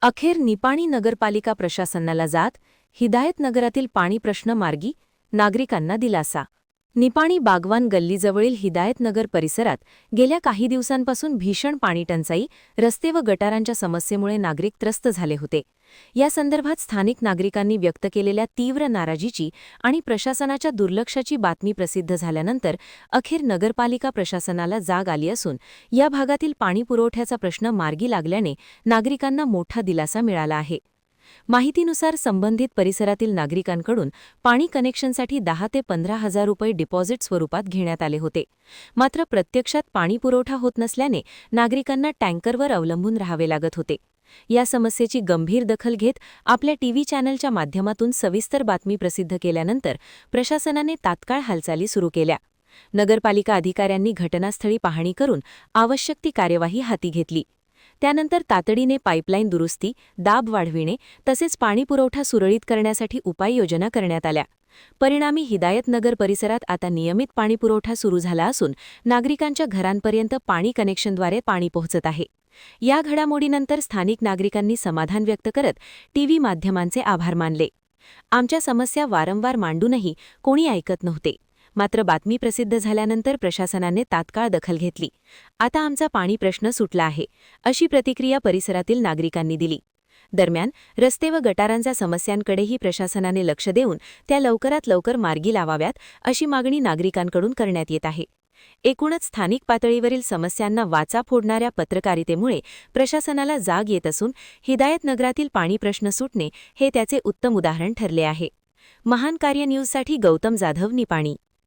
अखेर निपाणी नगरपालिका प्रशासनाला जात, हिदायतनगरातील पाणी प्रश्न मार्गी, नागरिकांना दिलासा. निपाणी बागवान गल्लीजवळील हिदायतनगर परिसरात गेल्या काही दिवसांपासून भीषण पाणीटंचाई, रस्ते व गटारांच्या समस्येमुळे नागरिक त्रस्त झाले होते. या संदर्भात स्थानिक नागरिकांनी व्यक्त केलेल्या तीव्र नाराजीची आणि प्रशासनाच्या दुर्लक्षाची बातमी प्रसिद्ध झाल्यानंतर अखेर नगरपालिका प्रशासनाला जाग आली असून या भागातील पाणीपुरवठ्याचा प्रश्न मार्गी लागल्याने नागरिकांना मोठा दिलासा मिळाला आहे. माहितीनुसार संबंधित परिसरातील नागरिकांकडून पाणी कनेक्शनसाठी 10 ते 15 हजार रुपये डिपॉझिट स्वरूपात घेण्यात आले होते. मात्र प्रत्यक्षात पाणीपुरवठा होत नसल्याने नागरिकांना टँकरवर अवलंबून राहावे लागत होते. या समस्येची गंभीर दखल घेत आपल्या टीव्ही चॅनलच्या माध्यमातून सविस्तर बातमी प्रसिद्ध केल्यानंतर प्रशासनाने तात्काळ हालचाली सुरू केल्या. नगरपालिका अधिकाऱ्यांनी घटनास्थळी पाहणी करून आवश्यक ती कार्यवाही हाती घेतली. त्यानंतर तातडीने पाईपलाईन दुरुस्ती, दाब वाढविणे तसेच पाणीपुरवठा सुरळीत करण्यासाठी उपाययोजना करण्यात आल्या. परिणामी हिदायतनगर परिसरात आता नियमित पाणीपुरवठा सुरू झाला असून नागरिकांच्या घरांपर्यंत पाणी कनेक्शनद्वारे पाणी पोहोचत आहे. या घडामोडीनंतर स्थानिक नागरिकांनी समाधान व्यक्त करत टीव्ही माध्यमांचे आभार मानले. आमच्या समस्या वारंवार मांडूनही कोणी ऐकत नव्हते. मात्र बातमी प्रसिद्ध झाल्यानंतर प्रशासनाने तात्काळ दखल घेतली. आता आमचा पाणी प्रश्न सुटला आहे, अशी प्रतिक्रिया परिसरातील नागरिकांनी दिली. दरम्यान रस्ते व गटारांच्या समस्यांकडेही प्रशासनाने लक्ष देऊन त्या लवकरात लवकर मार्गी लावाव्यात, अशी मागणी नागरिकांकडून करण्यात येत आहे. एकूणच स्थानिक पातळीवरील समस्यांना वाचा फोडणाऱ्या पत्रकारितेमुळे प्रशासनाला जाग येत असून हिदायतनगरातील पाणी प्रश्न सुटणे हे त्याचे उत्तम उदाहरण ठरले आहे. महान कार्य न्यूजसाठी गौतम जाधव, निपाणी.